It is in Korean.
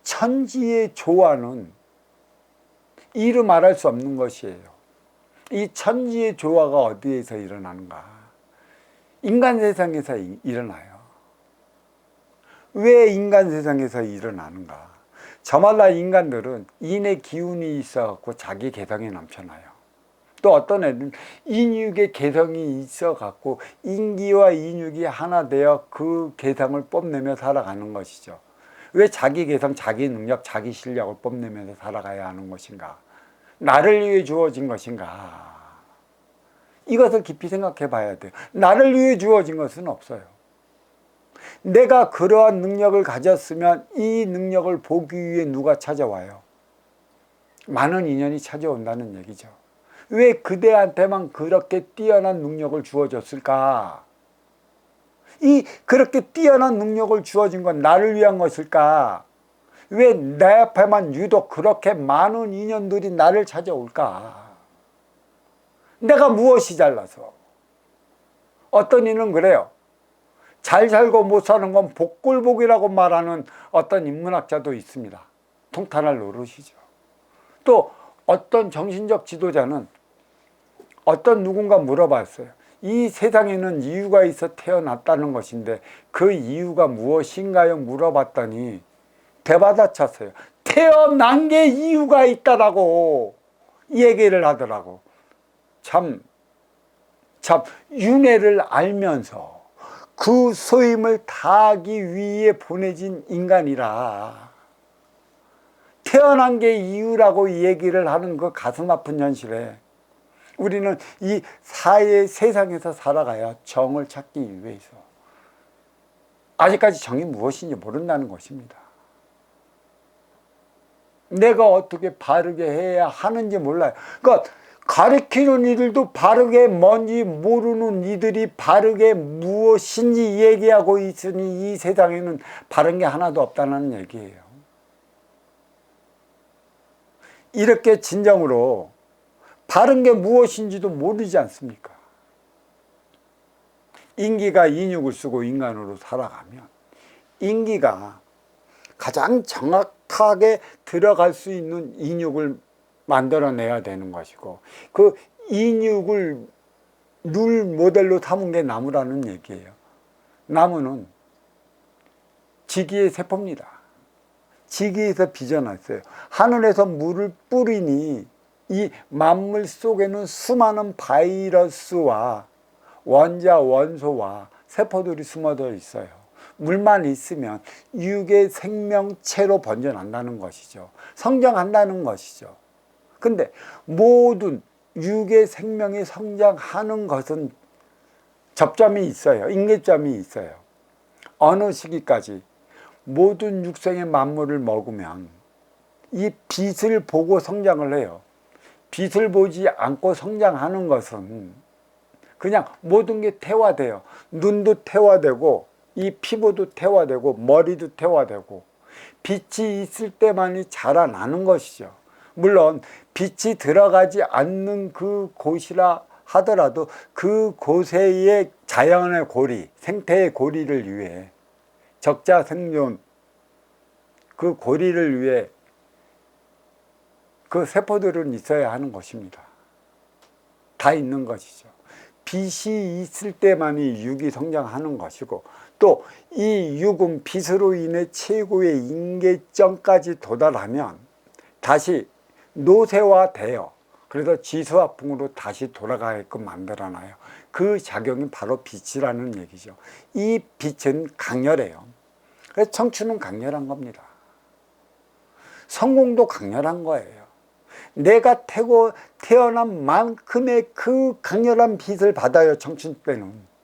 천지의 조화는 이루 말할 수 없는 것이에요. 이 천지의 조화가 어디에서 일어나는가? 인간 세상에서 일어나요. 왜 인간 세상에서 일어나는가? 저말라 인간들은 인의 기운이 있어갖고 자기 개성이 넘쳐나요. 또 어떤 애들은 인육의 개성이 있어갖고 인기와 인육이 하나 되어 그 개성을 뽐내며 살아가는 것이죠. 왜 자기 개성, 자기 능력, 자기 실력을 뽐내면서 살아가야 하는 것인가? 나를 위해 주어진 것인가? 이것을 깊이 생각해 봐야 돼요. 나를 위해 주어진 것은 없어요. 내가 그러한 능력을 가졌으면 이 능력을 보기 위해 누가 찾아와요? 많은 인연이 찾아온다는 얘기죠. 왜 그대한테만 그렇게 뛰어난 능력을 주어졌을까? 이 그렇게 뛰어난 능력을 주어진 건 나를 위한 것일까? 왜 내 앞에만 유독 그렇게 많은 인연들이 나를 찾아올까? 내가 무엇이 잘나서? 어떤 이는 그래요. 잘 살고 못 사는 건 복골복이라고 말하는 어떤 인문학자도 있습니다. 통탄할 노릇이죠. 또 어떤 정신적 지도자는 어떤 누군가 물어봤어요. 이 세상에는 이유가 있어 태어났다는 것인데 그 이유가 무엇인가요? 물어봤더니 대받아쳤어요. 태어난 게 이유가 있다라고 얘기를 하더라고. 참 윤회를 알면서 그 소임을 다하기 위해 보내진 인간이라 태어난 게 이유라고 얘기를 하는 그 가슴 아픈 현실에 우리는 이 세상에서 살아가야 정을 찾기 위해서 아직까지 정이 무엇인지 모른다는 것입니다. 내가 어떻게 바르게 해야 하는지 몰라요. 그러니까 가르치는 이들도 바르게 뭔지 모르는 이들이 바르게 무엇인지 얘기하고 있으니 이 세상에는 바른 게 하나도 없다는 얘기예요. 이렇게 진정으로 바른 게 무엇인지도 모르지 않습니까? 인기가 인육을 쓰고 인간으로 살아가면 인기가 가장 정확하게 들어갈 수 있는 인육을 만들어내야 되는 것이고 그 인육을 룰 모델로 삼은 게 나무라는 얘기예요. 나무는 지기의 세포입니다. 지기에서 빚어났어요. 하늘에서 물을 뿌리니 이 만물 속에는 수많은 바이러스와 원자, 원소와 세포들이 숨어져 있어요. 물만 있으면 육의 생명체로 번져난다는 것이죠. 성장한다는 것이죠. 근데 모든 육의 생명이 성장하는 것은 접점이 있어요. 임계점이 있어요. 어느 시기까지 모든 육생의 만물을 먹으면 이 빛을 보고 성장을 해요. 빛을 보지 않고 성장하는 것은 그냥 모든 게 태화돼요. 눈도 태화되고 이 피부도 태화되고 머리도 태화되고 빛이 있을 때만이 자라나는 것이죠. 물론 빛이 들어가지 않는 그 곳이라 하더라도 그 곳의 자연의 고리, 생태의 고리를 위해 적자 생존 그 고리를 위해 그 세포들은 있어야 하는 것입니다. 다 있는 것이죠. 빛이 있을 때만이 육이 성장하는 것이고 또 이 육은 빛으로 인해 최고의 임계점까지 도달하면 다시 노쇠화돼요. 그래서 지수화풍으로 다시 돌아가게끔 만들어놔요. 그 작용이 바로 빛이라는 얘기죠. 이 빛은 강렬해요. 그래서 청춘은 강렬한 겁니다. 성공도 강렬한 거예요. 내가 태어난 만큼의 그 강렬한 빛을 받아요. 청춘 때는.